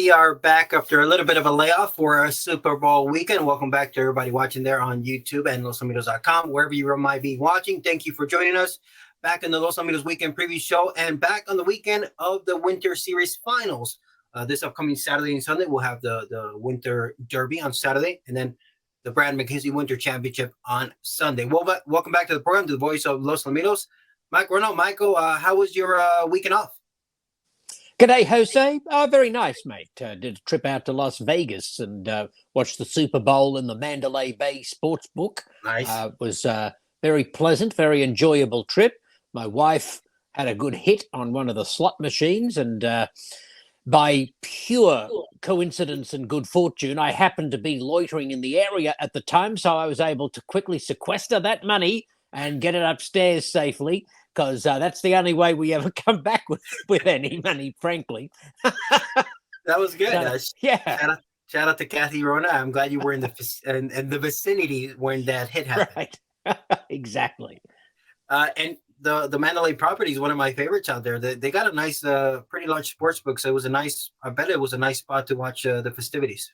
We are back after a little bit of a layoff for a Super Bowl weekend. Welcome back to everybody watching there on YouTube and losalamitos.com, wherever you might be watching. Thank you for joining us back in the Los Alamitos Weekend Preview Show and back on the weekend of the Winter Series Finals. This upcoming Saturday and Sunday, we'll have the Winter Derby on Saturday and then the Brad McKinzie Winter Championship on Sunday. Well, welcome back to the program, to the voice of Los Alamitos. Michael Wrona. Michael, how was your weekend off? G'day, Jose. Oh, very nice, mate. Did a trip out to Las Vegas and watched the Super Bowl in the Mandalay Bay Sportsbook. Nice. Was very pleasant, very enjoyable trip. My wife had a good hit on one of the slot machines, and by pure coincidence and good fortune, I happened to be loitering in the area at the time, so I was able to quickly sequester that money and get it upstairs safely, because that's the only way we ever come back with any money, frankly. That was good. Yeah. Shout out to Kathy Wrona. I'm glad you were in the vicinity when that hit happened. Right. Exactly. And the Mandalay property is one of my favorites out there. They got a nice, pretty large sports book, so it was I bet it was a nice spot to watch the festivities.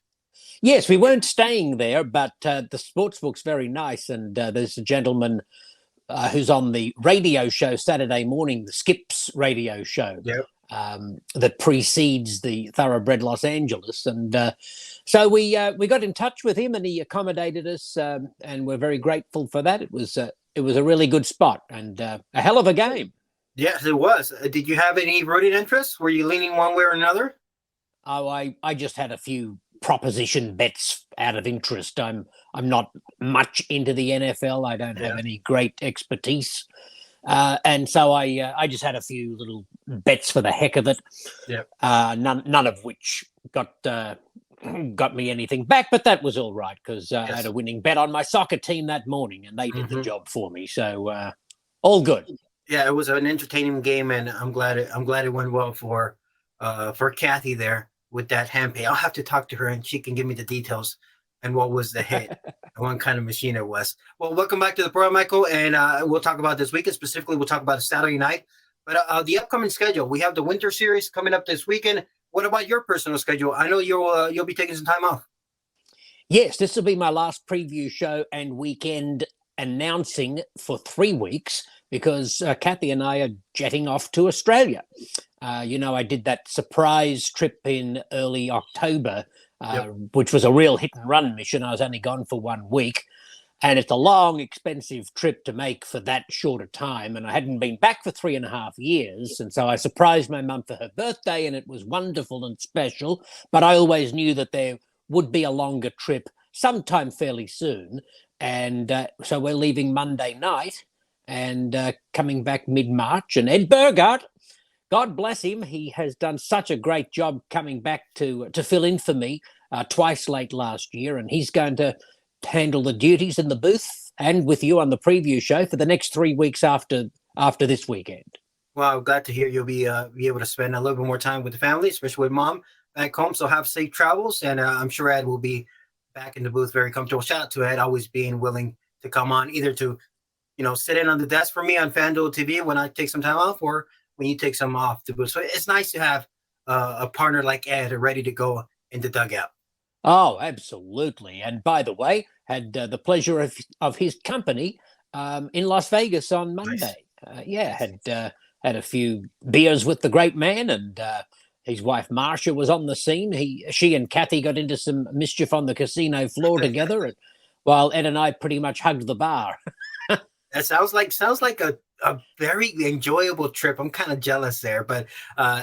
Yes, we weren't staying there, but the sportsbook's very nice, and there's a gentleman who's on the radio show Saturday morning, the Skips radio show, yep. That precedes the Thoroughbred Los Angeles. And so we got in touch with him, and he accommodated us, and we're very grateful for that. It was a really good spot and a hell of a game. Yes, it was. Did you have any rooting interests? Were you leaning one way or another? Oh, I just had a few proposition bets out of interest. I'm not much into the NFL. I don't have any great expertise, and so I just had a few little bets for the heck of it. Yep. None of which got me anything back, but that was all right, because I had a winning bet on my soccer team that morning, and they did the job for me. So all good. Yeah, it was an entertaining game, and I'm glad it went well for Kathy there with that hand pay. I'll have to talk to her, and she can give me the details and what was the hit and what kind of machine it was. Well, welcome back to the program, Michael, and we'll talk about this weekend. Specifically, we'll talk about Saturday night. But the upcoming schedule, we have the Winter Series coming up this weekend. What about your personal schedule? I know you'll be taking some time off. Yes, this will be my last preview show and weekend announcing for 3 weeks, because Kathy and I are jetting off to Australia. I did that surprise trip in early October, which was a real hit and run mission. I was only gone for 1 week, and it's a long, expensive trip to make for that shorter time. And I hadn't been back for 3.5 years. And so I surprised my mum for her birthday, and it was wonderful and special. But I always knew that there would be a longer trip sometime fairly soon. And so we're leaving Monday night and coming back mid-March. And Ed Burgard, God bless him, he has done such a great job coming back to fill in for me twice late last year, and he's going to handle the duties in the booth and with you on the preview show for the next 3 weeks after this weekend. Well, I'm glad to hear you'll be able to spend a little bit more time with the family, especially with Mom back home. So have safe travels, and I'm sure Ed will be back in the booth very comfortable. Shout out to Ed, always being willing to come on, either to sit in on the desk for me on FanDuel TV when I take some time off, or when you take some off the booth. So it's nice to have a partner like Ed ready to go in the dugout. Oh, absolutely. And by the way, had the pleasure of his company in Las Vegas on Monday. Nice. Had a few beers with the great man, and his wife Marcia was on the scene. She and Kathy got into some mischief on the casino floor together, and while Ed and I pretty much hugged the bar. That sounds like a very enjoyable trip. I'm kind of jealous there, but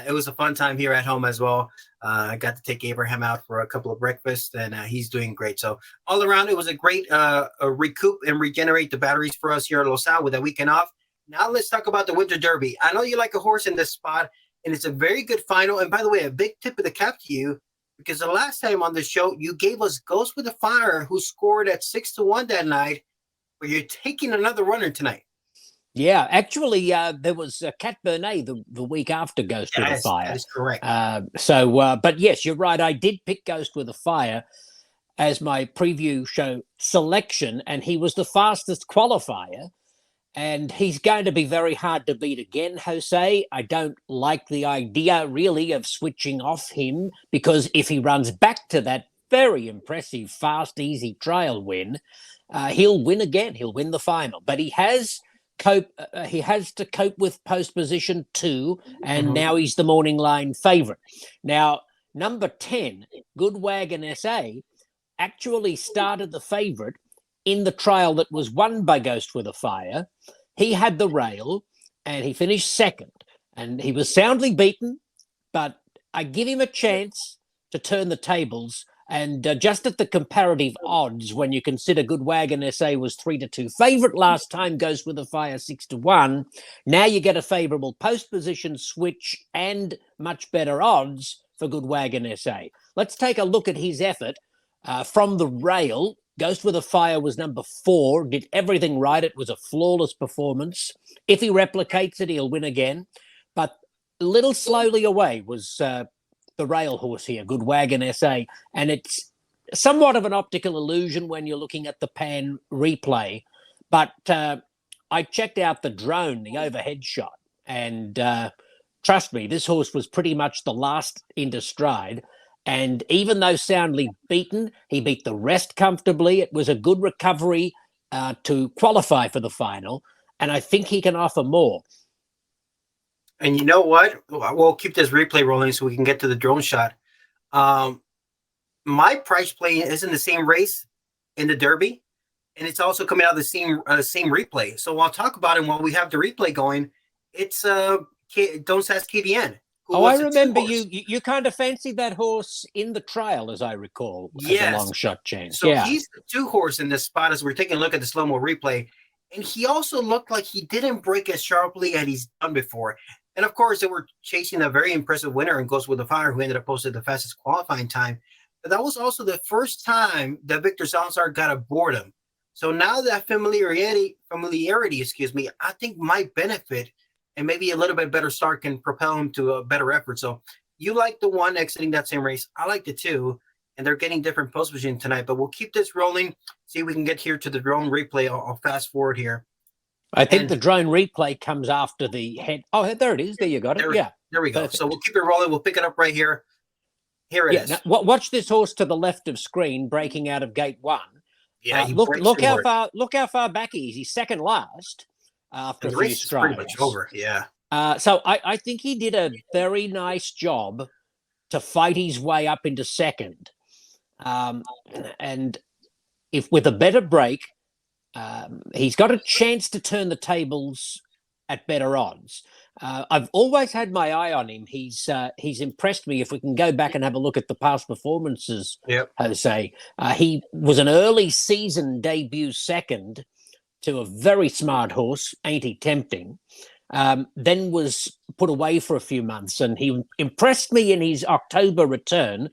it was a fun time here at home as well. I got to take Abraham out for a couple of breakfasts, and he's doing great. So all around, it was a great recoup and regenerate the batteries for us here at Los Al with that weekend off. Now let's talk about the Winter Derby. I know you like a horse in this spot, and it's a very good final. And by the way, a big tip of the cap to you, because the last time on the show, you gave us Ghost with a Fire, who scored at 6-1 that night. But you're taking another runner tonight. Yeah, actually, there was Cat Bernay the week after Ghost with a Fire. That is correct. But yes, you're right. I did pick Ghost with a Fire as my preview show selection, and he was the fastest qualifier. And he's going to be very hard to beat again, Jose. I don't like the idea, really, of switching off him, because if he runs back to that very impressive, fast, easy trail win, he'll win again. He'll win the final. But he has to cope with post position 2, and now he's the morning line favourite. Now, number 10, Good Wagon SA, actually started the favourite in the trial that was won by Ghost with a Fire. He had the rail and he finished second, and he was soundly beaten, but I give him a chance to turn the tables. And just at the comparative odds, when you consider Good Wagon SA was 3-2 favourite last time, Ghost with a Fire 6-1. Now you get a favourable post position switch and much better odds for Good Wagon SA. Let's take a look at his effort from the rail. Ghost with a Fire was number 4, did everything right. It was a flawless performance. If he replicates it, he'll win again. But a little slowly away was the rail horse here, Good Wagon SA. And it's somewhat of an optical illusion when you're looking at the pan replay. But I checked out the drone, the overhead shot. And trust me, this horse was pretty much the last into stride. And even though soundly beaten, he beat the rest comfortably. It was a good recovery to qualify for the final. And I think he can offer more. And you know what? We'll keep this replay rolling so we can get to the drone shot. My price play is in the same race in the Derby, and it's also coming out of the same replay. So I'll talk about it while we have the replay going. It's Don't Sass KDN. Oh, I remember you kind of fancied that horse in the trial, as I recall, as a long shot change. So he's the 2 horse in this spot as we're taking a look at the slow-mo replay. And he also looked like he didn't break as sharply as he's done before. And of course, they were chasing a very impressive winner in Ghost with a Fire, who ended up posting the fastest qualifying time. But that was also the first time that Victor Salazar got aboard him. So now that familiarity, I think might benefit, and maybe a little bit better start can propel him to a better effort. So you like the one exiting that same race. I like the 2, and they're getting different post position tonight. But we'll keep this rolling. See if we can get here to the drone replay. I'll fast forward here. I think the drone replay comes after the head. Oh, there it is. There you got it. There we go. Perfect. So we'll keep it rolling. We'll pick it up right here. Here it is. Now, watch this horse to the left of screen breaking out of gate 1. Yeah, look how far back he is. He's second last after a few strides. Pretty much over. Yeah. So I think he did a very nice job to fight his way up into second. And if with a better break, he's got a chance to turn the tables at better odds. I've always had my eye on him. He's impressed me. If we can go back and have a look at the past performances, Jose, he was an early season debut second to a very smart horse, Ain't He Tempting, then was put away for a few months, and he impressed me in his October return,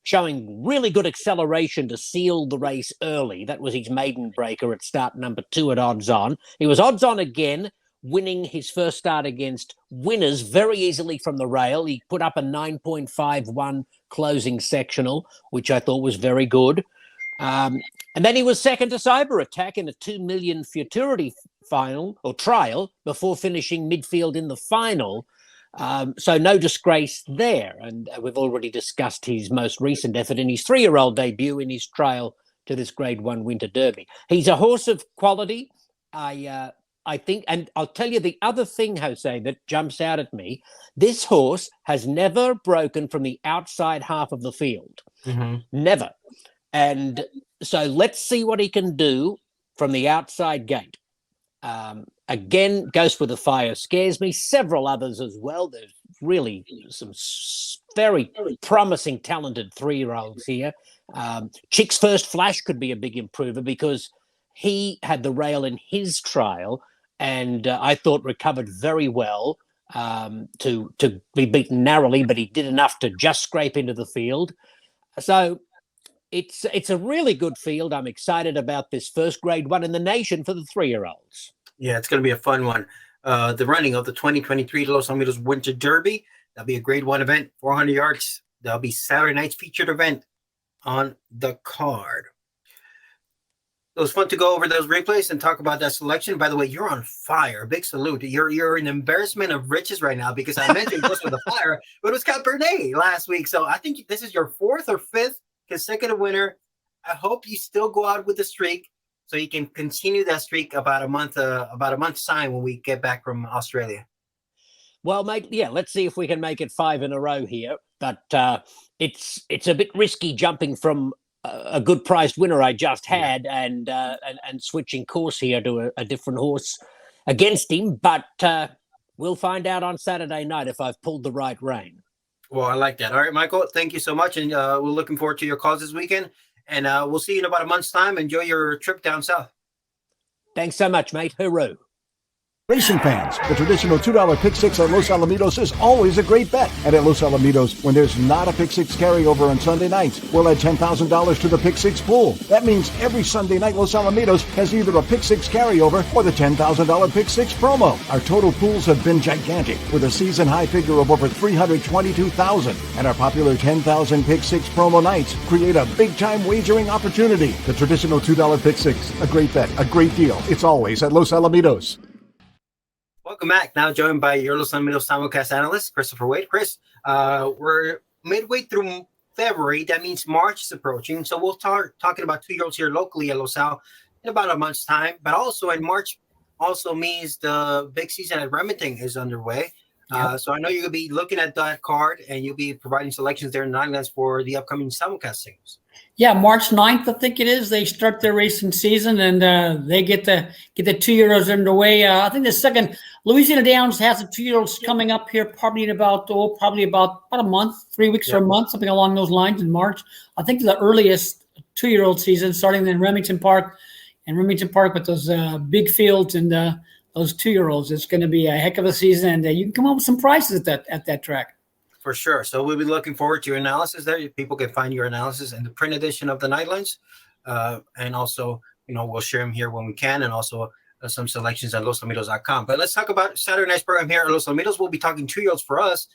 showing really good acceleration to seal the race early. That was his maiden breaker at start number 2 at odds on. He was odds on again, winning his first start against winners very easily from the rail. He put up a 9.51 closing sectional, which I thought was very good. And then he was second to Cyber Attack in a 2 million futurity final or trial before finishing midfield in the final. So no disgrace there. And we've already discussed his most recent effort in his 3-year-old debut in his trial to this Grade 1 Winter Derby. He's a horse of quality, I think. And I'll tell you the other thing, Jose, that jumps out at me. This horse has never broken from the outside half of the field. Never. And so let's see what he can do from the outside gate. Again, Ghost with a Fire scares me. Several others as well. There's really some very promising, talented 3-year-olds here. Chick's First Flash could be a big improver because he had the rail in his trial and I thought recovered very well to be beaten narrowly, but he did enough to just scrape into the field. So it's a really good field. I'm excited about this first Grade 1 in the nation for the 3-year-olds. Yeah, it's going to be a fun one. The running of the 2023 Los Alamitos Winter Derby. That'll be a Grade 1 event, 400 yards. That'll be Saturday night's featured event on the card. It was fun to go over those replays and talk about that selection. By the way, you're on fire. Big salute. You're an embarrassment of riches right now because I mentioned Horse with the Fire, but it was Cabernet last week. So I think this is your 4th or 5th consecutive winner. I hope you still go out with the streak so you can continue that streak about a month's time when we get back from Australia. Well, mate, yeah, let's see if we can make it 5 in a row here. But it's a bit risky jumping from a good priced winner I just had and switching course here to a different horse against him. But we'll find out on Saturday night if I've pulled the right rein. Well, I like that. All right, Michael, thank you so much. And we're looking forward to your calls this weekend. And we'll see you in about a month's time. Enjoy your trip down south. Thanks so much, mate. Hooroo. Racing fans, the traditional $2 pick six at Los Alamitos is always a great bet. And at Los Alamitos, when there's not a pick six carryover on Sunday nights, we'll add $10,000 to the pick six pool. That means every Sunday night Los Alamitos has either a pick six carryover or the $10,000 pick six promo. Our total pools have been gigantic, with a season high figure of over $322,000. And our popular 10,000 pick six promo nights create a big time wagering opportunity. The traditional $2 pick six, a great bet, a great deal. It's always at Los Alamitos. Welcome back. Now joined by your Los Alamitos simulcast analyst, Christopher Wade. Chris, we're midway through February. That means March is approaching. So we'll start talking about 2-year-olds here locally at Los Al in about a month's time. But also in March also means the big season at Remington is underway. Yep. So I know you're going to be looking at that card and you'll be providing selections there in Nightlands for the upcoming simulcast games. Yeah, March 9th, I think it is. They start their racing season and they get the 2-year-olds underway. I think the second Louisiana Downs has the 2-year-olds coming up here probably in about a month, 3 weeks or a month, something along those lines in March. I think the earliest 2-year-old season starting in Remington Park with those big fields and those 2-year-olds. It's going to be a heck of a season, and you can come up with some prizes at that track. For sure. So we'll be looking forward to your analysis there. People can find your analysis in the print edition of the Nightlands. And also, we'll share them here when we can, and also some selections at losalamitos.com. But let's talk about Saturday night's program here at Los Alamitos. We'll be talking 2-year-olds for us,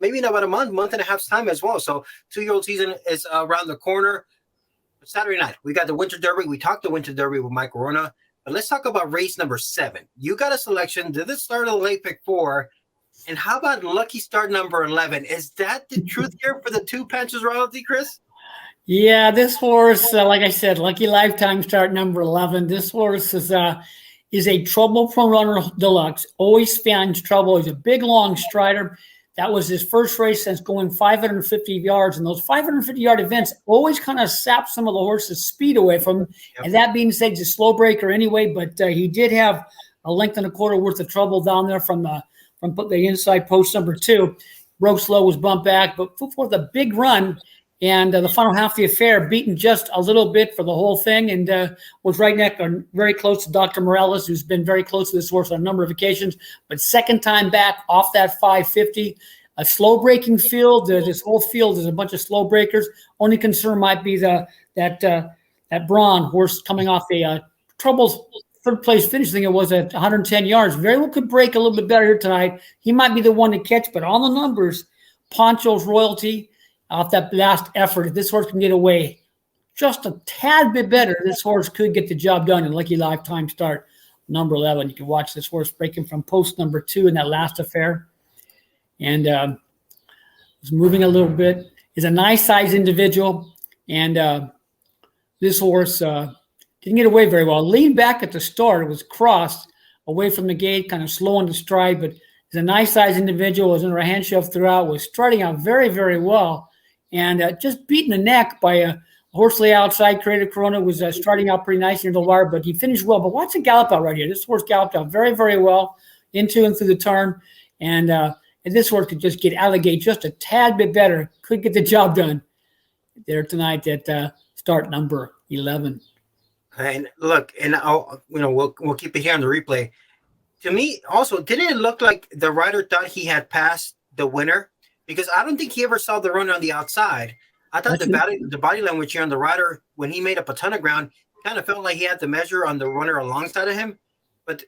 maybe in about a month and a half's time as well. So 2-year-old season is around the corner. Saturday night, we got the Winter Derby. We talked the Winter Derby with Michael Wrona. But let's talk about race number 7. You got a selection. Did it start at late pick 4? And how about lucky start number 11? Is that the truth here for the Two Panchers royalty, Chris? Yeah, this horse, like I said, lucky lifetime start number 11. This horse is a trouble-prone runner deluxe. Always finds trouble. He's a big, long strider. That was his first race since going 550 yards. And those 550-yard events always kind of sap some of the horse's speed away from him. Yep. And that being said, he's a slow breaker anyway, but he did have a length and a quarter worth of trouble down there from the inside post number 2. Broke slow, was bumped back, but put forth a big run. And the final half of the affair, beaten just a little bit for the whole thing, and was right next or very close to Dr. Morales, who's been very close to this horse on a number of occasions. But second time back off that 550, a slow breaking field. This whole field is a bunch of slow breakers. Only concern might be that Braun horse coming off a trouble third place finish. I think it was at 110 yards. Very well could break a little bit better here tonight. He might be the one to catch, but on the numbers, Poncho's royalty. Off that last effort, if this horse can get away just a tad bit better, this horse could get the job done in lucky lifetime start number 11. You can watch this horse breaking from post number 2 in that last affair. And it's moving a little bit. He's a nice size individual. And this horse didn't get away very well. Leaned back at the start. It was crossed away from the gate, kind of slow in the stride, but he's a nice size individual. Was under a hand shove throughout, was starting out very, very well. And just beating the neck by a horse lay outside. Creative Corona was starting out pretty nice near the wire, but he finished well. But watch the gallop out right here. This horse galloped out very, very well into and through the turn. And this horse could just get out of the gate just a tad bit better. Could get the job done there tonight at start number 11. And look, and we'll keep it here on the replay. To me, also, didn't it look like the rider thought he had passed the winner? Because I don't think he ever saw the runner on the outside. I thought the body language here on the rider, when he made up a ton of ground, kind of felt like he had the measure on the runner alongside of him. But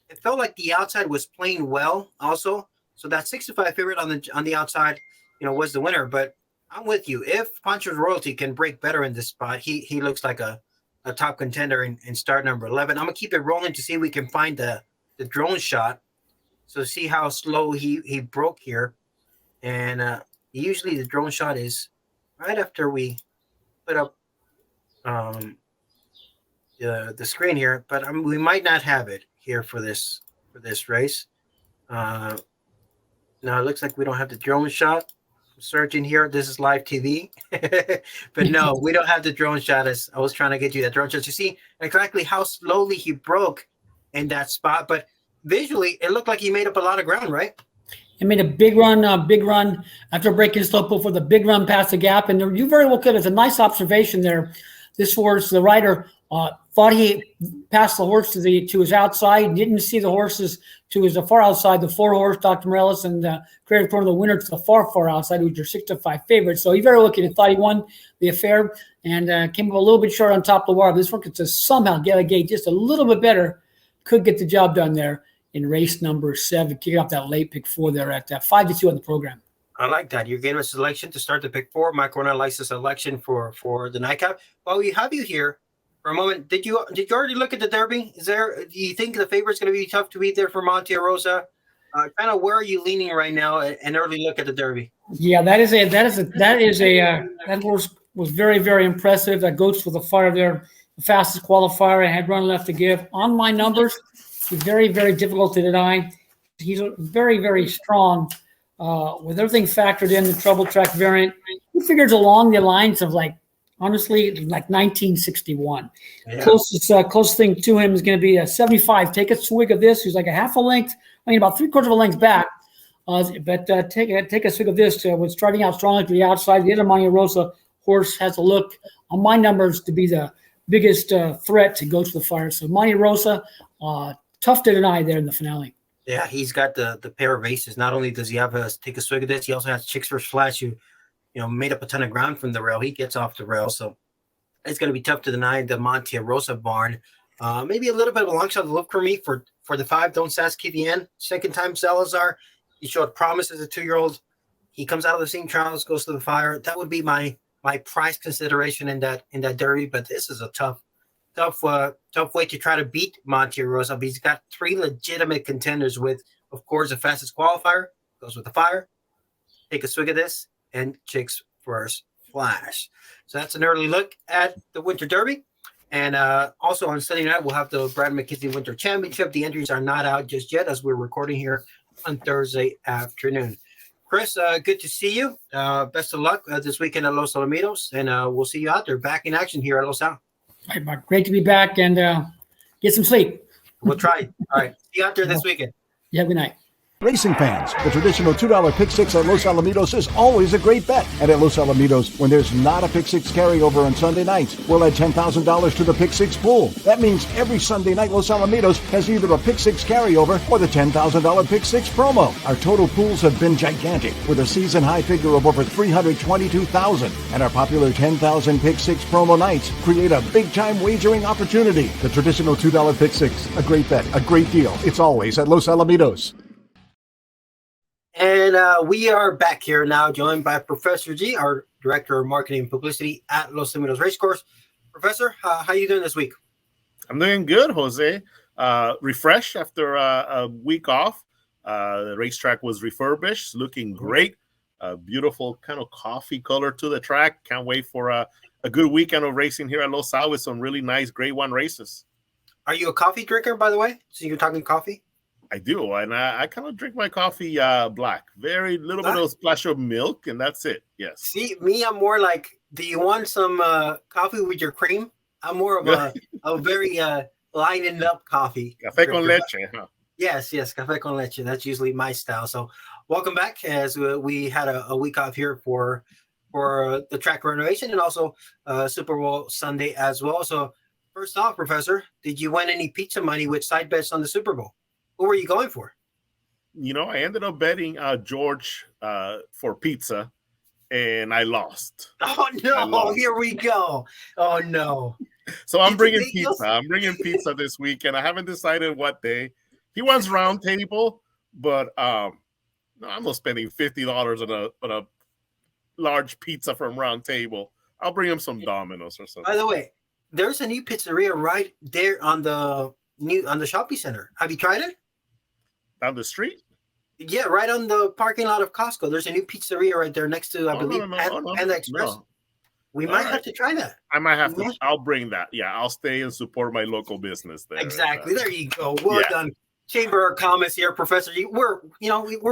it felt like the outside was playing well also. So that 65 favorite on the outside, was the winner. But I'm with you. If Poncho's royalty can break better in this spot, he looks like a a top contender in start number 11. I'm gonna keep it rolling to see if we can find the drone shot. So see how slow he broke here, and usually the drone shot is right after we put up the screen here, but we might not have it here for this race. Now it looks like we don't have the drone shot. I'm searching here. This is live TV, but no, we don't have the drone shot. As I was trying to get you that drone shot to see exactly how slowly he broke in that spot, but visually it looked like he made up a lot of ground, right? He made a big run after breaking slope before the big run past the gap, and you very well could. It's a nice observation there. This horse, the rider, thought he passed the horse to his outside, didn't see the horses to his far outside. The 4-horse, Dr. Morellis, and Creative Thorn, the winner, to the far outside, who's your 6-5 favorite. So he very well could have thought he won the affair and came up a little bit short on top of the wire. This one could just somehow get a gate just a little bit better, could get the job done there in race number 7, kicking off that late pick 4 there at 5-2 on the program. I like that. You're getting a selection to start the pick 4. Michael Wrona likes the selection for the nightcap. While we have you here for a moment, did you already look at the Derby? Do you think the favorite's going to be tough to beat there for Monte Rosa? Kind of where are you leaning right now? An early look at the Derby. Yeah, that horse was very, very impressive. That goes for the fire there, the fastest qualifier. I had run left to give. On my numbers, he's very, very difficult to deny. He's very, very strong. With everything factored in, the trouble track variant, he figures along the lines of honestly, 1961. Yeah. Closest thing to him is going to be a 75. Take a swig of this. He's like a half a length, about 3/4 of a length back. But take a swig of this. With starting out strongly to the outside, the other Monte Rosa horse has a look on my numbers to be the biggest threat to go to the fire. So Monte Rosa, tough to deny there in the finale. Yeah, he's got the pair of aces. Not only does he have take a swig of this, he also has Chicks vs. Flash, who made up a ton of ground from the rail. He gets off the rail, so it's going to be tough to deny the Monte Rosa barn. Maybe a little bit of a long shot to look for me for the 5. Don't Sask Kivien. Second time Salazar. He showed promise as a 2-year-old. He comes out of the same trials, goes to the fire. That would be my price consideration in that Derby. But this is a tough way to try to beat Monte Rosa. But he's got 3 legitimate contenders with, of course, the fastest qualifier. Goes with the fire. Take a swig of this. And Chicks vs. Flash. So that's an early look at the Winter Derby. And also on Sunday night, we'll have the Brad McKinzie Winter Championship. The entries are not out just yet as we're recording here on Thursday afternoon. Chris, good to see you. Best of luck this weekend at Los Alamitos. And we'll see you out there back in action here at Los Al. All right, Mark. Great to be back and get some sleep. We'll try. All right. See you out there this weekend. Yeah, good night. Racing fans, the traditional $2 pick six at Los Alamitos is always a great bet. And at Los Alamitos, when there's not a pick six carryover on Sunday nights, we'll add $10,000 to the pick six pool. That means every Sunday night, Los Alamitos has either a pick six carryover or the $10,000 pick six promo. Our total pools have been gigantic, with a season high figure of over $322,000. And our popular 10,000 pick six promo nights create a big time wagering opportunity. The traditional $2 pick six, a great bet, a great deal. It's always at Los Alamitos. And we are back here now, joined by Professor G, our Director of Marketing and Publicity at Los Alamitos Racecourse. Professor, how are you doing this week? I'm doing good, Jose. Refreshed after a week off. The racetrack was refurbished, looking great. Beautiful kind of coffee color to the track. Can't wait for a good weekend of racing here at Los Al with some really nice Grade 1 races. Are you a coffee drinker, by the way? So you're talking coffee? I do, and I kind of drink my coffee black. Very little bit of a splash of milk, and that's it. Yes. See, me, I'm more like, do you want some coffee with your cream? I'm more of a very lightened up coffee. Café con leche, huh? Yes, café con leche. That's usually my style. So welcome back as we had a week off here for the track renovation and also Super Bowl Sunday as well. So first off, Professor, did you win any pizza money with side bets on the Super Bowl? Who were you going for? I ended up betting George for pizza, and I lost. Oh, no. Here we go. Oh, no. So I'm bringing pizza. I'm bringing pizza this week, and I haven't decided what day. He wants round table, but I'm not spending $50 on a large pizza from Round Table. I'll bring him some Domino's or something. By the way, there's a new pizzeria right there on the shopping center. Have you tried it? Down the street? Yeah, right on the parking lot of Costco. There's a new pizzeria right there next to, I believe, Panda Express. No. We might have to try that. I might have to. I'll bring that. Yeah, I'll stay and support my local business there. Exactly. There you go. Well done. Chamber of Commerce here, Professor. We're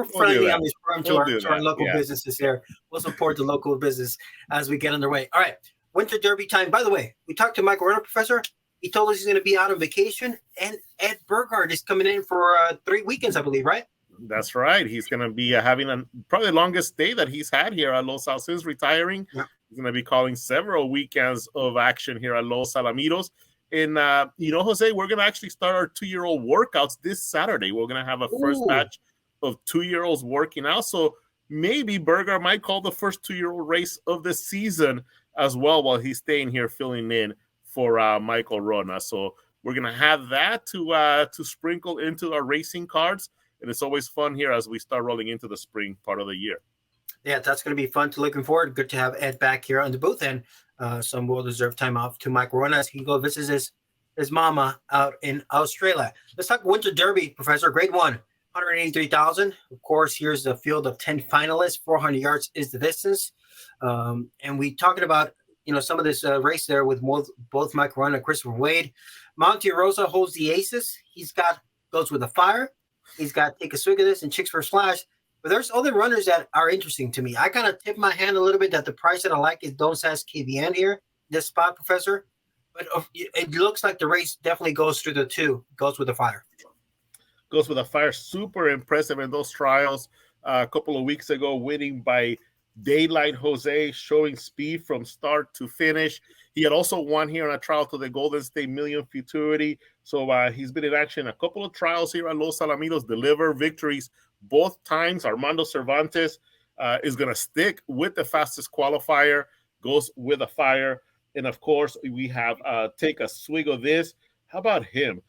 friendly on this program to our local businesses here. We'll support the local business as we get underway. All right. Winter Derby time. By the way, we talked to Michael Wrona, Professor. He told us he's going to be out on vacation, and Ed Burghardt is coming in for 3 weekends, I believe, right? That's right. He's going to be having probably the longest stay that he's had here at Los Alamitos since retiring. Yeah. He's going to be calling several weekends of action here at Los Alamitos. And, Jose, we're going to actually start our 2-year-old workouts this Saturday. We're going to have a first batch of 2-year-olds working out. So maybe Burghardt might call the first 2-year-old race of the season as well while he's staying here filling in for Michael Wrona. So we're going to have that to sprinkle into our racing cards. And it's always fun here as we start rolling into the spring part of the year. Yeah, that's going to be fun. Looking forward. Good to have Ed back here on the booth, and some well-deserved time off to Mike Wrona as he go visits his mama out in Australia. Let's talk Winter Derby, Professor. Grade 1, 183,000. Of course, here's the field of 10 finalists. 400 yards is the distance. And we talking about some of this race there with both Mike Wrona and Christopher Wade. Monte Rosa holds the aces. He's got goes with the fire. He's got Take a Swig of This and Chicks First Flash. But there's other runners that are interesting to me. I kind of tip my hand a little bit that the price that I like is Don't Sass KVN here, this spot, Professor. But it looks like the race definitely goes through the 2, goes with the fire. Goes with the fire. Super impressive in those trials. A couple of weeks ago, winning by daylight, Jose, showing speed from start to finish. He had also won here on a trial to the Golden State Million Futurity. So he's been in action a couple of trials here at Los Alamitos, deliver victories both times. Armando Cervantes is going to stick with the fastest qualifier, goes with a fire. And, of course, we have Take a Swig of This. How about him?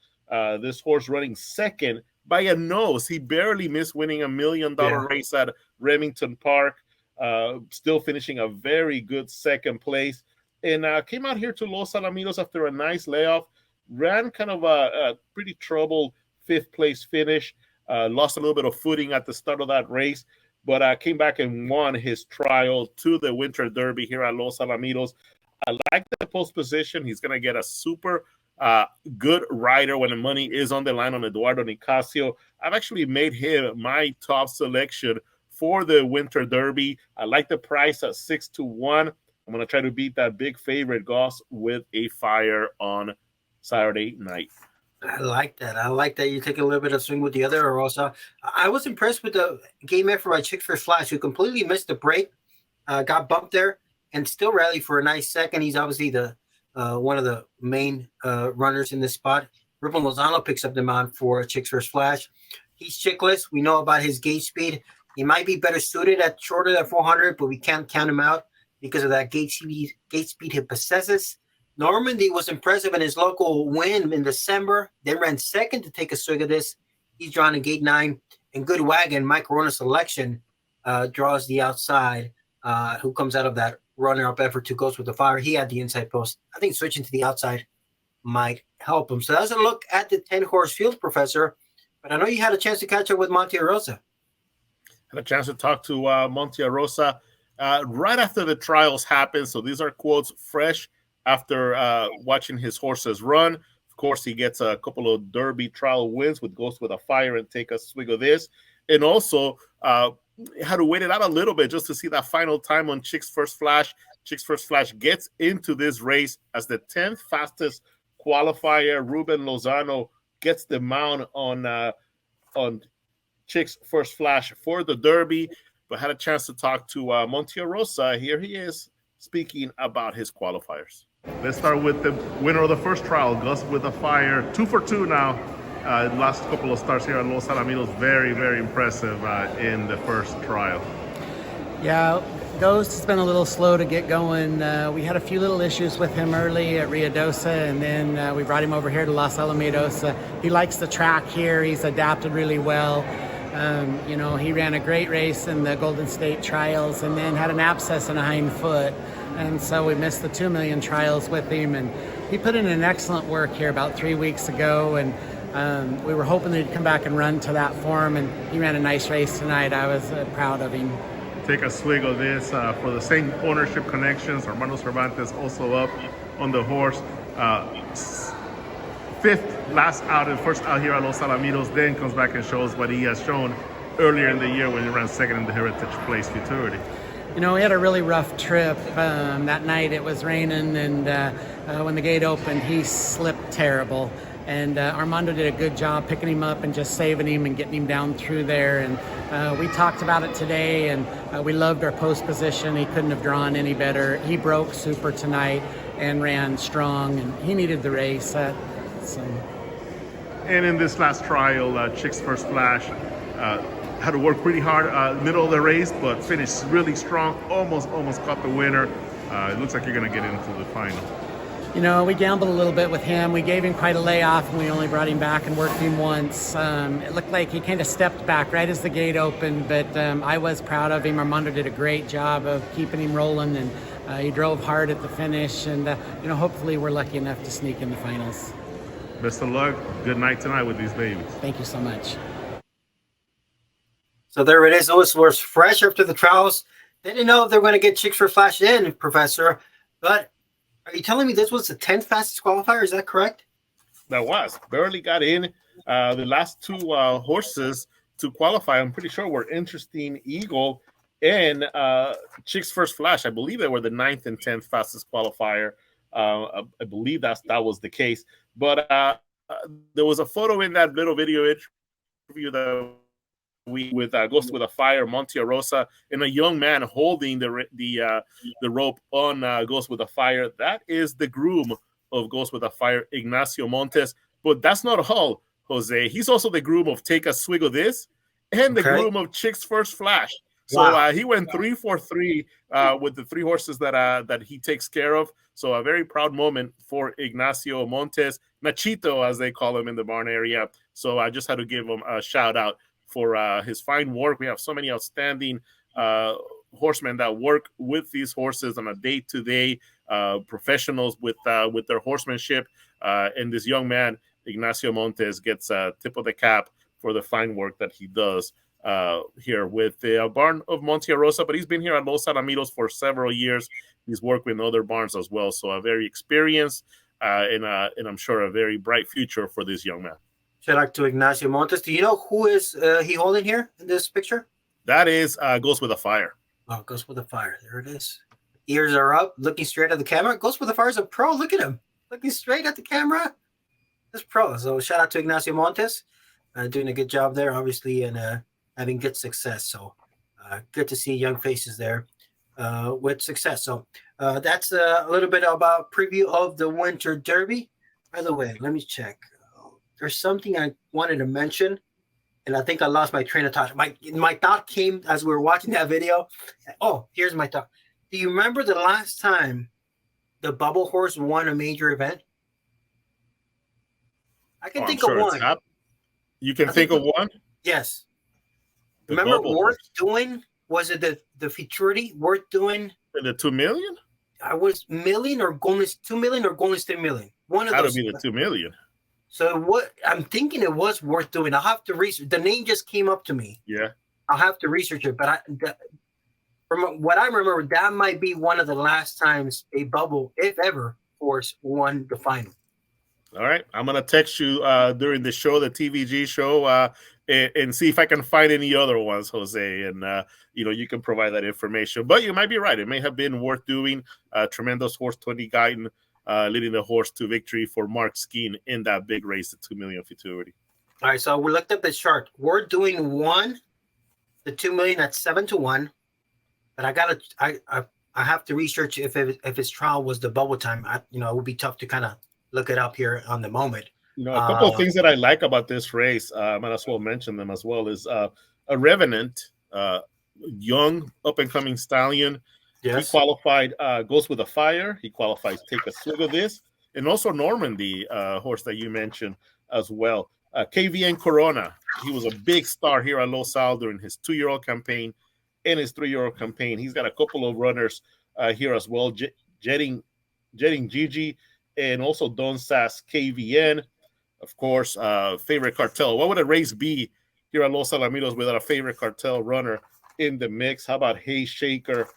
This horse running second by a nose. He barely missed winning $1 million race at Remington Park, still finishing a very good second place. And came out here to Los Alamitos after a nice layoff, ran kind of a pretty troubled 5th place finish, lost a little bit of footing at the start of that race, but came back and won his trial to the Winter Derby here at Los Alamitos. I like the post position. He's going to get a super good rider when the money is on the line on Eduardo Nicasio. I've actually made him my top selection for the Winter Derby. I like the price at 6-1. I'm going to try to beat that big favorite Goss with a fire on Saturday night. I like that. I like that you take a little bit of swing with the other Rosa. I was impressed with the game effort by Chicks First Flash, who completely missed the break, got bumped there, and still rallied for a nice second. He's obviously the one of the main runners in this spot. Ruben Lozano picks up the mount for Chicks First Flash. He's chickless. We know about his gate speed. He might be better suited at shorter than 400, but we can't count him out because of that gate speed he possesses. Normandy was impressive in his local win in December, then ran second to Take a Swig of This. He's drawn in gate 9. And Good Wagon, Mike Wrona's selection, draws the outside, who comes out of that runner-up effort to Goes with the Fire. He had the inside post. I think switching to the outside might help him. So that's a look at the 10-horse field, Professor. But I know you had a chance to catch up with Monte Rosa. Had a chance to talk to Monte Rosa right after the trials happened. So these are quotes fresh after watching his horses run. Of course, he gets a couple of Derby trial wins with Goes with a Fire and Take a Swig of This. And also had to wait it out a little bit just to see that final time on Chicks First Flash. Chicks First Flash gets into this race as the 10th fastest qualifier. Ruben Lozano gets the mount on Chicks First Flash for the Derby, but had a chance to talk to Monte Rosa. Here he is speaking about his qualifiers. Let's start with the winner of the first trial, Gus with a Fire. 2 for 2 now. Last couple of starts here at Los Alamitos. Very, very impressive in the first trial. Yeah, Ghost has been a little slow to get going. We had a few little issues with him early at Ruidoso, and then we brought him over here to Los Alamitos. He likes the track here. He's adapted really well. He ran a great race in the Golden State trials and then had an abscess in a hind foot. And so we missed the 2 million trials with him. And He put in an excellent work here about 3 weeks ago, and we were hoping that he'd come back and run to that form, and he ran a nice race tonight. I was proud of him. Take a swig of this for the same ownership connections. Armando Cervantes also up on the horse. Fifth last out and first out here at Los Alamitos, then comes back and shows what he has shown earlier in the year when he ran second in the Heritage Place Futurity. You know, we had a really rough trip. That night it was raining, and when the gate opened, he slipped terrible. And Armando did a good job picking him up and just saving him and getting him down through there. And we talked about it today, and we loved our post position. He couldn't have drawn any better. He broke super tonight and ran strong, and he needed the race. And in this last trial, Chick's First Flash had to work pretty hard middle of the race, but finished really strong. Almost caught the winner. It looks like you're going to get into the final. You know, we gambled a little bit with him. We gave him quite a layoff, and we only brought him back and worked him once. It looked like he kind of stepped back right as the gate opened, but I was proud of him. Armando did a great job of keeping him rolling, and he drove hard at the finish. And, you know, hopefully we're lucky enough to sneak in the finals. Best of luck. Good night tonight with these babies. Thank you so much. So there it is. Those were fresh after the trials. They didn't know if they were going to get Chick's First Flash in, Professor, but are you telling me this was the 10th fastest qualifier? Is that correct? That was. Barely got in. The last two horses to qualify, I'm pretty sure, were Interesting Eagle and Chick's First Flash. I believe they were the 9th and 10th fastest qualifier. I believe that was the case. But there was a photo in that little video interview that we with Ghost with a Fire, Monte Rosa, and a young man holding the rope on Ghost with a Fire. That is the groom of Ghost with a Fire, Ignacio Montes. But that's not all, Jose. He's also the groom of Take a Swig of This and the groom of Chick's First Flash. So he went 3 for 3 with the 3 horses that he takes care of. So a very proud moment for Ignacio Montes, Nachito, as they call him in the barn area. So I just had to give him a shout out for his fine work. We have so many outstanding horsemen that work with these horses on a day-to-day, professionals with their horsemanship. And this young man, Ignacio Montes, gets a tip of the cap for the fine work that he does here with the barn of Monte Rosa. But he's been here at Los Alamitos for several years. He's worked with other barns as well. So a very experienced and I'm sure a very bright future for this young man. Shout out to Ignacio Montes. Do you know who is he holding here in this picture? That is Ghost with a Fire. Oh, Ghost with a Fire. There it is. Ears are up, looking straight at the camera. Ghost with a Fire is a pro. Look at him. Looking straight at the camera. This pro. So shout out to Ignacio Montes. Doing a good job there, obviously, and having good success. So good to see young faces there with success. So that's a little bit about preview of the Winter Derby. By the way, let me check. There's something I wanted to mention, and I think I lost my train of thought. My thought came as we were watching that video. Oh, here's my thought. Do you remember the last time the Bubble Horse won a major event? I can think of one. You can think of one? Yes. Remember Worth doing? Was it the futurity Worth doing? The 2 million? I was million or Golden 2 million or Golden State Million. One of those. That'd be the 2 million. So what I'm thinking it was Worth doing. I'll have to research. The name just came up to me. Yeah. I'll have to research it. But from what I remember, that might be one of the last times a Bubble, if ever, horse won the final. All right. I'm going to text you during the show, the TVG show, and see if I can find any other ones, Jose. And, you can provide that information. But you might be right. It may have been Worth doing. Tremendous horse, 20 Guyton, leading the horse to victory for Mark Skeen in that big race, the 2 million futurity. All right. So we looked up the chart. Worth doing won the 2 million at 7-1. But I have to research if his trial was the Bubble time. It would be tough to kind of look it up here on the moment. A couple of things that I like about this race, I might as well mention them as well, is a Revenant, young up-and-coming stallion. Yes. He qualified Ghost with a Fire. He qualified Take a Swig of This. And also Normandy, horse that you mentioned as well. KVN Corona, he was a big star here at Los Al during his 2-year-old campaign and his 3-year-old campaign. He's got a couple of runners here as well. Jetting Gigi and also Don Sass KVN. Of course, favorite cartel. What would a race be here at Los Alamitos without a favorite cartel runner in the mix? How about Hay Shaker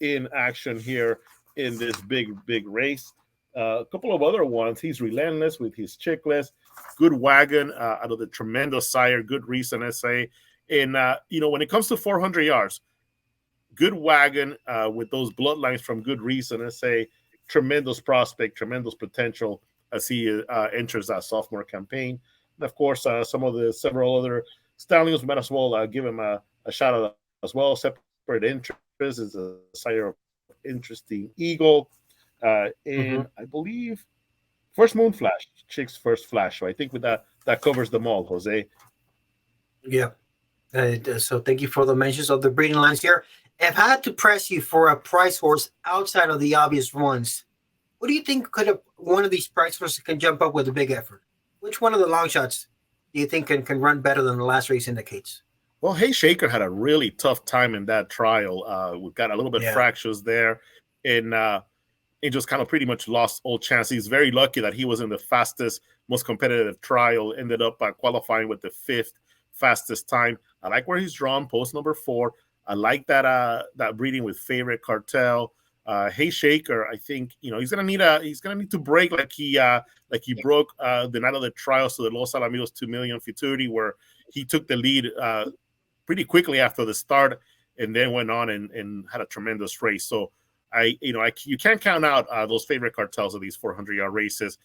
in action here in this big race? A couple of other ones. He's relentless with his chickless. Good wagon out of the tremendous sire. Good reason, I say. And, when it comes to 400 yards, good wagon with those bloodlines from Good Reason, I say. Tremendous prospect, tremendous potential as he enters that sophomore campaign. And, of course, several other stallions, we might as well give him a shout out as well. Separate Interest is a sire of Interesting Eagle. And I believe First Moon Flash, Chick's First Flash. So I think with that covers them all, Jose. Yeah. So thank you for the mentions of the breeding lines here. If I had to press you for a price horse outside of the obvious ones, what do you think one of these price horses can jump up with a big effort? Which one of the long shots do you think can run better than the last race indicates? Well, Hay Shaker had a really tough time in that trial. We got a little bit fractures there, and he just kind of pretty much lost all chance. He's very lucky that he was in the fastest, most competitive trial, ended up qualifying with the 5th fastest time. I like where he's drawn, post number 4. I like that breeding with favorite cartel. Hay Shaker, I think he's gonna need to break like he broke the night of the trials to the Los Alamitos 2 Million futurity, where he took the lead pretty quickly after the start and then went on and had a tremendous race. So you can't count out those favorite cartels of these 400-yard races.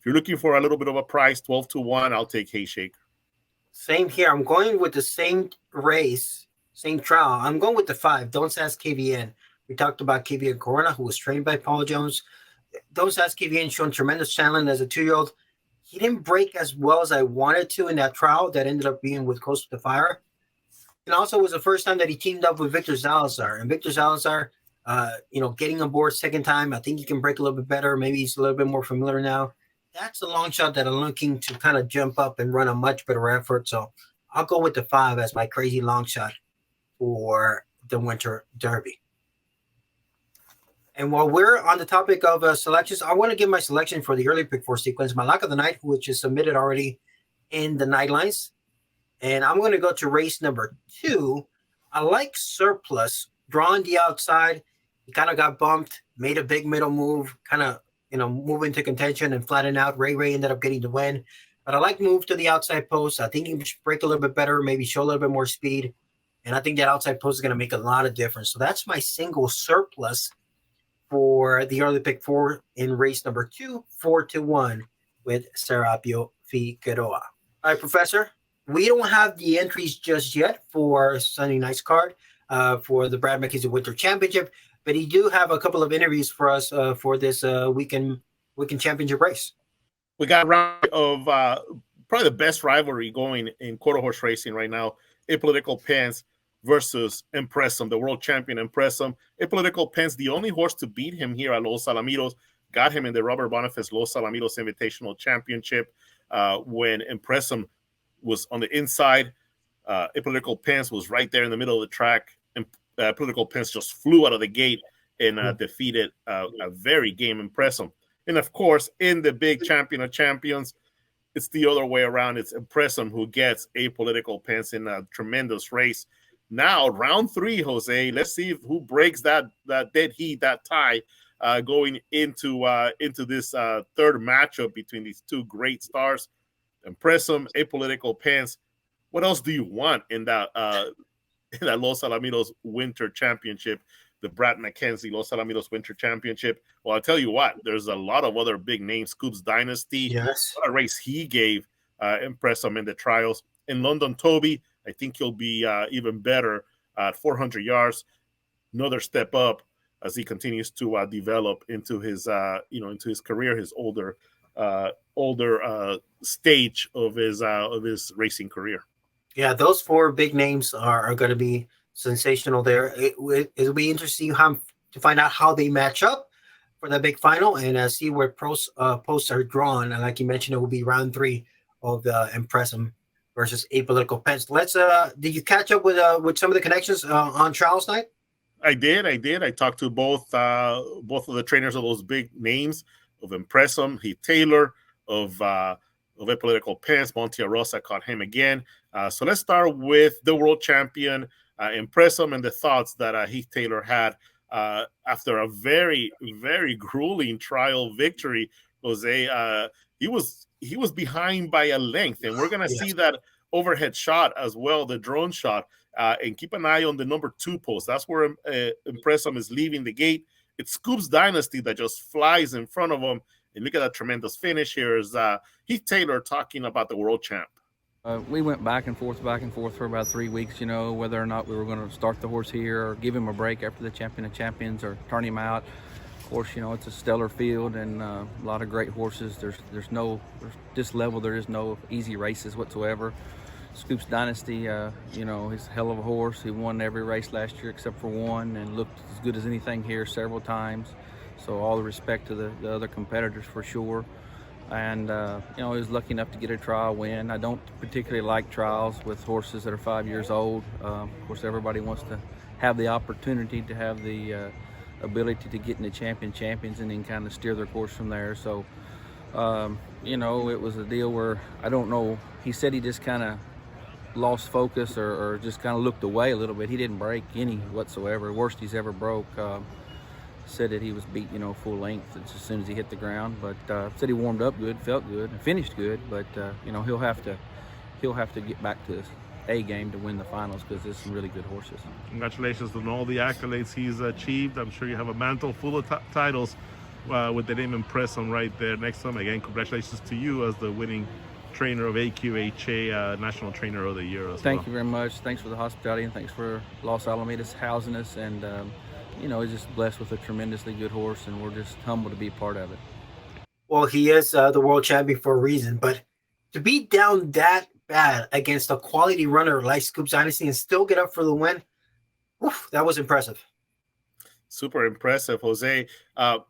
If you're looking for a little bit of a price, 12-1, I'll take Hay Shaker. Same here. I'm going with the same race, same trial. I'm going with the 5. Don't Sass KVN. We talked about KVN Corona, who was trained by Paul Jones. Don't Sass KVN shown tremendous talent as a 2-year-old. He didn't break as well as I wanted to in that trial that ended up being with Coast to Fire. And also it was the first time that he teamed up with Victor Salazar. And Victor Salazar, getting on board second time, I think he can break a little bit better. Maybe he's a little bit more familiar now. That's a long shot that I'm looking to kind of jump up and run a much better effort. So I'll go with the 5 as my crazy long shot for the Winter Derby. And while we're on the topic of selections, I want to give my selection for the early pick 4 sequence, my lock of the night, which is submitted already in the night lines. And I'm going to go to race number 2. I like Surplus, drawing the outside. He kind of got bumped, made a big middle move, kind of move into contention and flatten out. Ray ended up getting the win. But I like move to the outside post. I think he should break a little bit better, maybe show a little bit more speed. And I think that outside post is going to make a lot of difference. So that's my single Surplus for the early pick 4 in race number 2, 4-1 with Serapio Figueroa. All right, Professor, we don't have the entries just yet for Sunday night's card for the Brad McKinzie Winter Championship, but he do have a couple of interviews for us for this weekend championship race. We got a round of probably the best rivalry going in quarter horse racing right now. Apollitical Pence versus Empressum, the world champion Empressum. Apollitical Pence, the only horse to beat him here at Los Alamitos, got him in the Robert Boniface Los Alamitos Invitational Championship when Empressum was on the inside. Apollitical Pence was right there in the middle of the track. And Apollitical Pence just flew out of the gate and defeated a very game Empressum. And of course, in the big champion of champions, it's the other way around. It's Empressum who gets Apollitical Pence in a tremendous race. Now, round 3, Jose. Let's see who breaks that dead heat, that tie, going into this third matchup between these two great stars, Empressum, Apollitical Pence. What else do you want in that Los Alamitos Winter Championship, the Brad McKinzie Los Alamitos Winter Championship? Well, I'll tell you what, there's a lot of other big names. Scoops Dynasty, yes, what a race he gave Empressum in the trials. In London Toby, I think he'll be even better at 400 yards. Another step up as he continues to develop into his into his career, his older stage of his racing career. Yeah, those 4 big names are going to be sensational there. It'll be interesting to find out how they match up for the big final and see where posts are drawn. And like you mentioned, it will be round 3 of the Empressum versus Apollitical Pence. Did you catch up with some of the connections on trials night? I did. I talked to both of the trainers of those big names. Empressum, Heath Taylor, of Apolitical Pence. Monte Rosa caught him again. So let's start with the world champion Empressum and the thoughts that Heath Taylor had after a very, very grueling trial victory. Jose, he was behind by a length, and we're gonna see that overhead shot as well, the drone shot. And keep an eye on the number 2 post. That's where Empressum is leaving the gate. It's Scoops Dynasty that just flies in front of him. And look at that tremendous finish. Here's Heath Taylor talking about the world champ. We went back and forth for about 3 weeks, whether or not we were going to start the horse here or give him a break after the Champion of Champions or turn him out. Of course, it's a stellar field and a lot of great horses. There's this level, there is no easy races whatsoever. Scoops Dynasty, he's a hell of a horse. He won every race last year except for one and looked as good as anything here several times. So all the respect to the other competitors for sure. And, he was lucky enough to get a trial win. I don't particularly like trials with horses that are 5 years old. Of course, everybody wants to have the opportunity to have the ability to get in the champions and then kind of steer their course from there. So, it was a deal where, I don't know, he said he just kind of lost focus or just kind of looked away a little bit. He didn't break any whatsoever. Worst he's ever broke. Said that he was beat, full length as soon as he hit the ground. But said he warmed up good, felt good, and finished good. But he'll have to get back to his A game to win the finals because there's some really good horses. Congratulations on all the accolades he's achieved. I'm sure you have a mantle full of titles with the name Empressum right there next to him. Again, congratulations to you as the winning trainer of AQHA National Trainer of the Year as well. Thank you very much. Thanks for the hospitality and thanks for Los Alamitos housing us. And, he's just blessed with a tremendously good horse and we're just humbled to be part of it. Well, he is the world champion for a reason, but to be down that bad against a quality runner like Scoops Dynasty and still get up for the win, that was impressive. Super impressive, Jose. About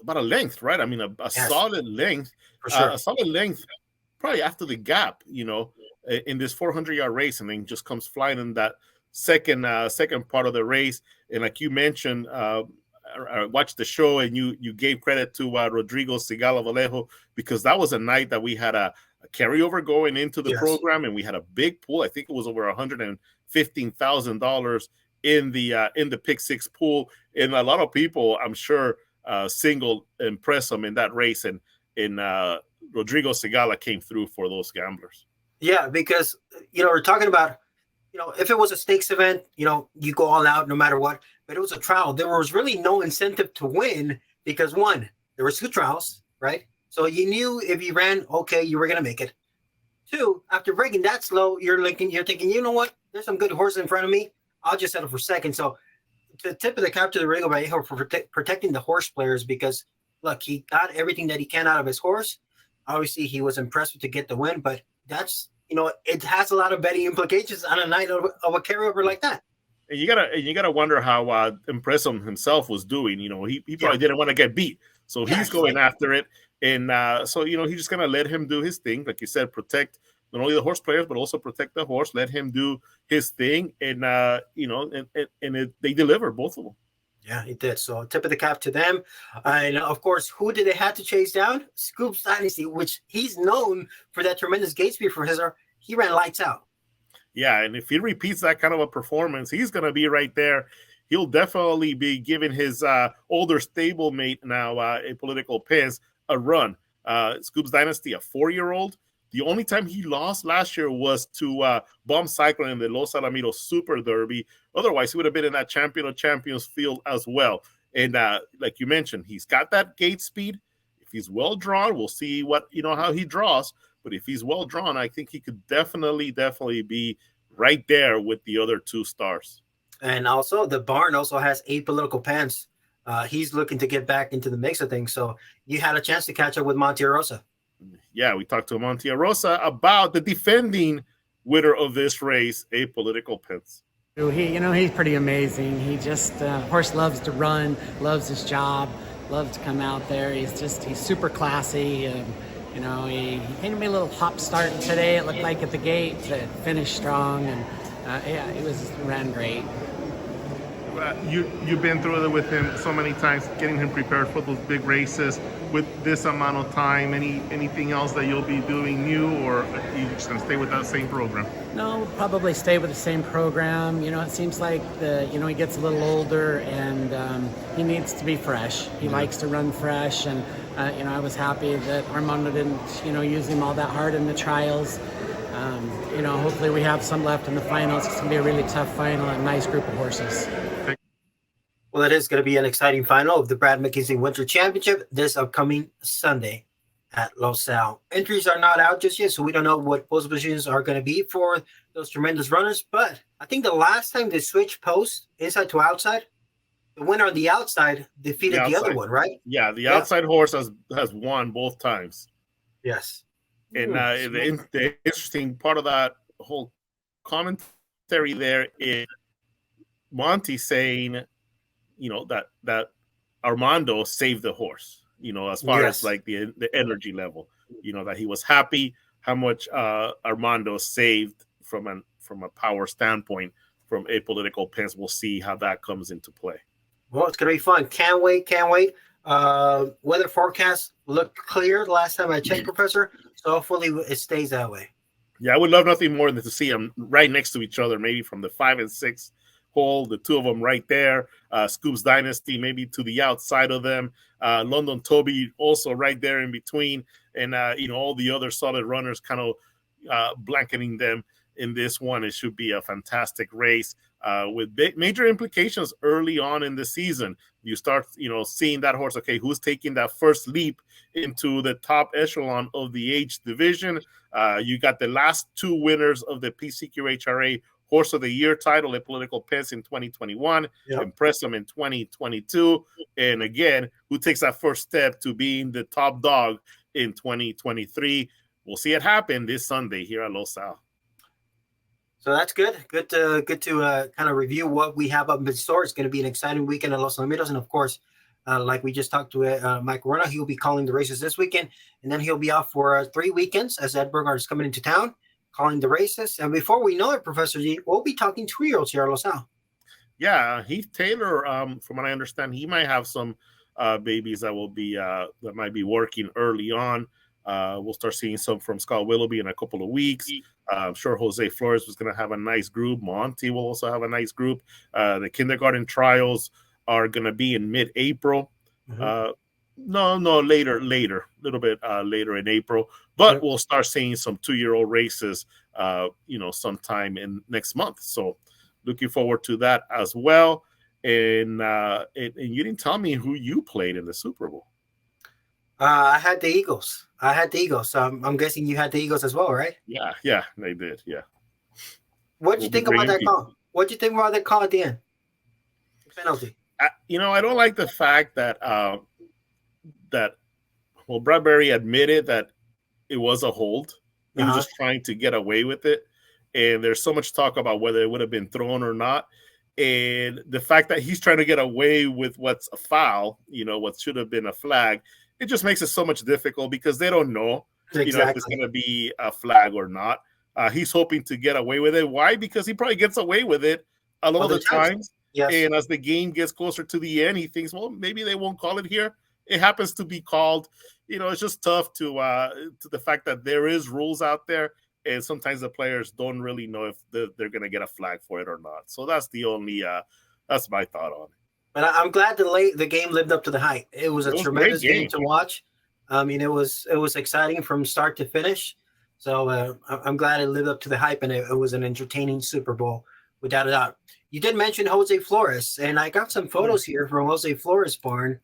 a length, right? I mean, a solid length. For sure. A solid length probably after the gap, in this 400-yard race, and then just comes flying in that second part of the race. And like you mentioned, I watched the show and you gave credit to Rodrigo Sigala Vallejo because that was a night that we had a carryover going into the program, and we had a big pool. I think it was over $115,000 in the pick six pool, and a lot of people, I'm sure, singled Empressum in that race, and Rodrigo Sigala came through for those gamblers. Yeah, because we're talking about if it was a stakes event, you go all out no matter what. But it was a trial. There was really no incentive to win because, one, there were 2 trials, right? So you knew if you ran, okay, you were going to make it. 2, after breaking that slow, you're thinking, you know what? There's some good horses in front of me. I'll just settle for second. So the tip of the cap to the Rodrigo Vallejo for protecting the horse players because, look, he got everything that he can out of his horse. Obviously, he was impressed to get the win, but that's, it has a lot of betting implications on a night of a carryover like that. And you gotta wonder how Empressum himself was doing. He probably didn't want to get beat, so he's going after it. And so he's just gonna let him do his thing, like you said, protect not only the horse players but also protect the horse. Let him do his thing, and they deliver, both of them. Yeah, he did. So tip of the cap to them. And of course, who did they have to chase down? Scoops Dynasty, which he's known for that tremendous gate speed for his. He ran lights out. Yeah, and if he repeats that kind of a performance, he's going to be right there. He'll definitely be giving his older stablemate now, Apolitical Pence, a run. Scoops Dynasty, a 4-year-old. The only time he lost last year was to Bomb Cyclone in the Los Alamitos Super Derby. Otherwise, he would have been in that Champion of Champions field as well. And like you mentioned, he's got that gate speed. If he's well drawn, we'll see how he draws. But if he's well drawn, I think he could definitely be right there with the other 2 stars. And also, the barn also has Apolitical Pence. He's looking to get back into the mix of things. So you had a chance to catch up with Monte Rosa. Yeah, we talked to Monte Rosa about the defending winner of this race, Apolitical Pence. He's pretty amazing. He just, horse loves to run, loves his job, loves to come out there. He's super classy. He gave me a little hop start today. It looked like at the gate, finished strong, and it ran great. you've been through it with him so many times, getting him prepared for those big races with this amount of time. Anything else that you'll be doing new, or are you just going to stay with that same program? No, we'll probably stay with the same program. It seems like he gets a little older and he needs to be fresh. He likes to run fresh, and I was happy that Armando didn't use him all that hard in the trials. Hopefully we have some left in the finals. It's going to be a really tough final and a nice group of horses. Well, it is going to be an exciting final of the Brad McKinzie Winter Championship this upcoming Sunday at Los Al. Entries are not out just yet, so we don't know what post positions are going to be for those tremendous runners. But I think the last time they switched posts inside to outside, the winner on the outside defeated the other one, right? Yeah, the outside horse has won both times. Yes. And the interesting part of that whole commentary there is Monty saying, that Armando saved the horse, as far as like the energy level, that he was happy how much Armando saved from a power standpoint from Apollitical Pence. We'll see how that comes into play. Well, it's going to be fun. Can't wait. Weather forecast looked clear the last time I checked, Professor. So hopefully it stays that way. Yeah, I would love nothing more than to see them right next to each other, maybe from the 5 and 6 hole, the two of them right there. Scoops Dynasty maybe to the outside of them. London Toby also right there in between. And, all the other solid runners kind of blanketing them in this one. It should be a fantastic race with major implications early on in the season. You start, seeing that horse, okay, who's taking that first leap into the top echelon of the age division. You got the last two winners of the PCQHRA Horse of the Year title, Apollitical Pence in 2021, Empressum in 2022. And again, who takes that first step to being the top dog in 2023? We'll see it happen this Sunday here at Los Al. So that's good. Good to kind of review what we have up in store. It's going to be an exciting weekend at Los Alamitos. And of course, like we just talked to Michael Wrona, he'll be calling the races this weekend. And then he'll be off for 3 weekends as Ed Burgard is coming into town, calling the races. And before we know it, Professor G, we'll be talking 2-year-olds here at Los Al. Yeah, Heath Taylor, from what I understand, he might have some babies that will be that might be working early on. We'll start seeing some from Scott Willoughby in a couple of weeks. I'm sure Jose Flores was going to have a nice group. Monty will also have a nice group. The kindergarten trials are going to be in mid-April. Later, a little bit later in April. But we'll start seeing some 2-year-old races, sometime in next month. So looking forward to that as well. And you didn't tell me who you played in the Super Bowl. I had the Eagles. So I'm guessing you had the Eagles as well, right? Yeah, they did. Yeah. What did you think about that call? What did you think about that call at the end? Penalty. I don't like the fact that Bradbury admitted that it was a hold. He was just trying to get away with it. And there's so much talk about whether it would have been thrown or not. And the fact that he's trying to get away with what's a foul, what should have been a flag, it just makes it so much difficult because they don't know, if it's going to be a flag or not. He's hoping to get away with it. Why? Because he probably gets away with it a lot of the times. Yes. And as the game gets closer to the end, he thinks, well, maybe they won't call it here. It happens to be called. It's just tough to the fact that there is rules out there, and sometimes the players don't really know if they're going to get a flag for it or not. So that's the only that's my thought on it. But I'm glad the game lived up to the hype. It was a tremendous game to watch. I mean, it was exciting from start to finish. So I'm glad it lived up to the hype, and it was an entertaining Super Bowl, without a doubt. You did mention Jose Flores, and I got some photos here from Jose Flores' barn.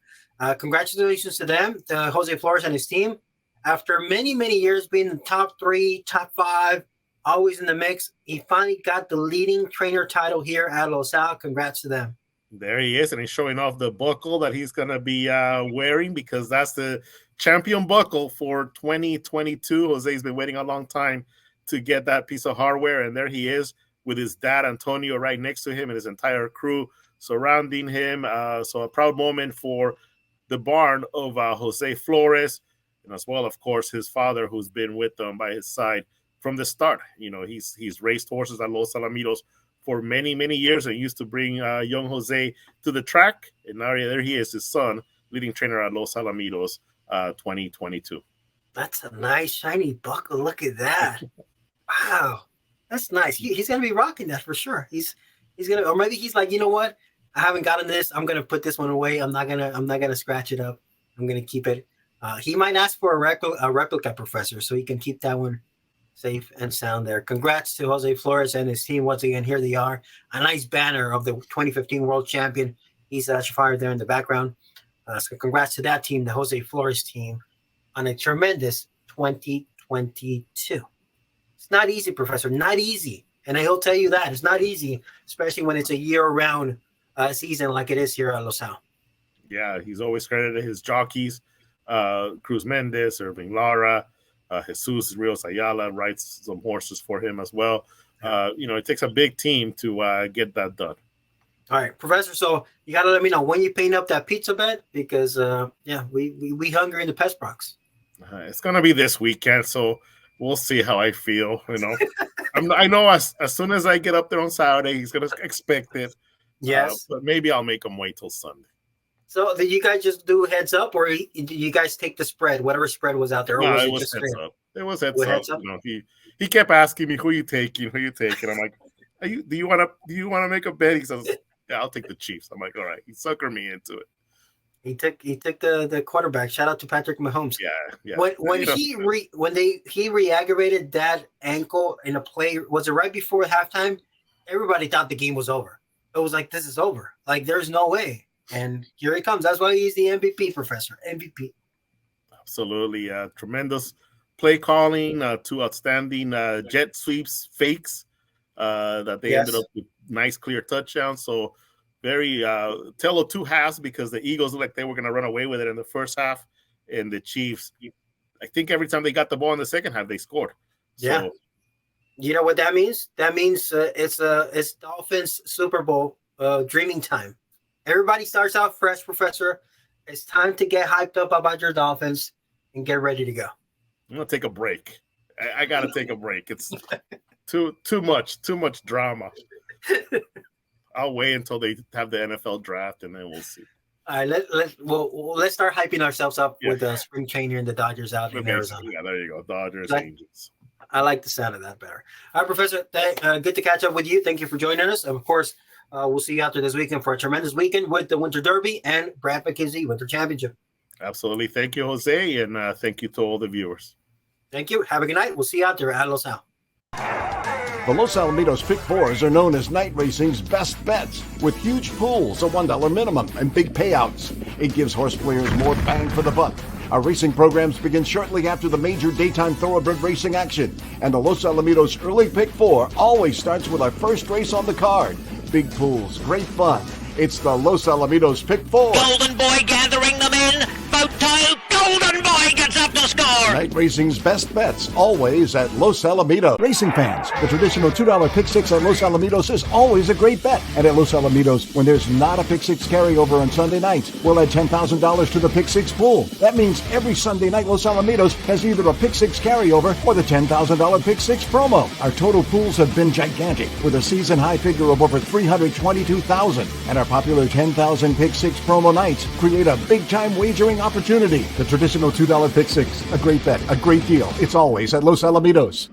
Congratulations to them, to Jose Flores and his team. After many, many years being in the top 3, top 5, always in the mix, he finally got the leading trainer title here at Los Al. Congrats to them. There he is, and he's showing off the buckle that he's going to be wearing because that's the champion buckle for 2022. Jose's been waiting a long time to get that piece of hardware, and there he is with his dad, Antonio, right next to him and his entire crew surrounding him. So a proud moment for the barn of Jose Flores, and as well, of course, his father, who's been with them by his side from the start. He's raced horses at Los Alamitos for many, many years and used to bring young Jose to the track. And now there he is, his son, leading trainer at Los Alamitos 2022. That's a nice shiny buckle. Look at that. Wow. That's nice. He's going to be rocking that for sure. He's going to, or maybe he's like, you know what? I haven't gotten this. I'm going to put this one away. I'm not going to scratch it up. I'm going to keep it. He might ask for a replica, Professor, so he can keep that one safe and sound there. Congrats to Jose Flores and his team. Once again, here they are. A nice banner of the 2015 World Champion. He's fired there in the background. So congrats to that team, the Jose Flores team, on a tremendous 2022. It's not easy, Professor. Not easy. And he'll tell you that. It's not easy, especially when it's a year-round season like it is here at Los Al. Yeah, he's always credited his jockeys. Cruz Mendez, Irving Lara, Jesus Rios Ayala rides some horses for him as well. It takes a big team to get that done. All right, Professor. So you got to let me know when you paint up that pizza bed because, we hungry in the Pest Bronx. It's going to be this weekend, so we'll see how I feel. I know as soon as I get up there on Saturday, he's going to expect it. Yes. But maybe I'll make him wait till Sunday. So did you guys just do heads up, or did you guys take the spread, whatever spread was out there? Or No, it was heads up. It was heads up. He kept asking me, "Who you taking? Who you taking?" I'm like, "Do you want to make a bet?" He says, "Yeah, I'll take the Chiefs." I'm like, "All right." He suckered me into it. He took the quarterback. Shout out to Patrick Mahomes. Yeah. When he re-aggravated that ankle in a play, was it right before halftime? Everybody thought the game was over. It was like, this is over. Like, there's no way. And here he comes. That's why he's the MVP, Professor. MVP. Absolutely. Tremendous play calling, two outstanding jet sweeps, fakes that they ended up with nice, clear touchdowns. So very tell of two halves because the Eagles looked like they were going to run away with it in the first half. And the Chiefs, I think every time they got the ball in the second half, they scored. Yeah. So, you know what that means? That means it's Dolphins Super Bowl dreaming time. Everybody starts out fresh, Professor. It's time to get hyped up about your Dolphins and get ready to go. I'm gonna take a break. I gotta take a break. It's too much drama. I'll wait until they have the NFL draft and then we'll see. All right, let's start hyping ourselves up with spring training and the Dodgers out in Arizona. Yeah, there you go. Dodgers, Angels. I like the sound of that better. All right, Professor, good to catch up with you. Thank you for joining us. Of course, we'll see you out there this weekend for a tremendous weekend with the Winter Derby and Brad McKinzie Winter Championship. Absolutely. Thank you, Jose, and thank you to all the viewers. Thank you. Have a good night. We'll see you out there at Los Al. The Los Alamitos Pick Fours are known as night racing's best bets, with huge pools, a $1 minimum, and big payouts. It gives horse players more bang for the buck. Our racing programs begin shortly after the major daytime thoroughbred racing action, and the Los Alamitos Early Pick 4 always starts with our first race on the card. Big pools, great fun. It's the Los Alamitos Pick 4. Golden Boy gathering them in. Photo. Golden Boy gets up to score. Night racing's best bets, always at Los Alamitos. Racing fans, the traditional $2 Pick 6 at Los Alamitos is always a great bet. And at Los Alamitos, when there's not a Pick 6 carryover on Sunday nights, we'll add $10,000 to the Pick 6 pool. That means every Sunday night, Los Alamitos has either a Pick 6 carryover or the $10,000 Pick 6 promo. Our total pools have been gigantic, with a season high figure of over $322,000. And our popular 10,000 Pick 6 promo nights create a big-time wagering opportunity. The traditional $2 Pick 6, a great bet, a great deal. It's always at Los Alamitos.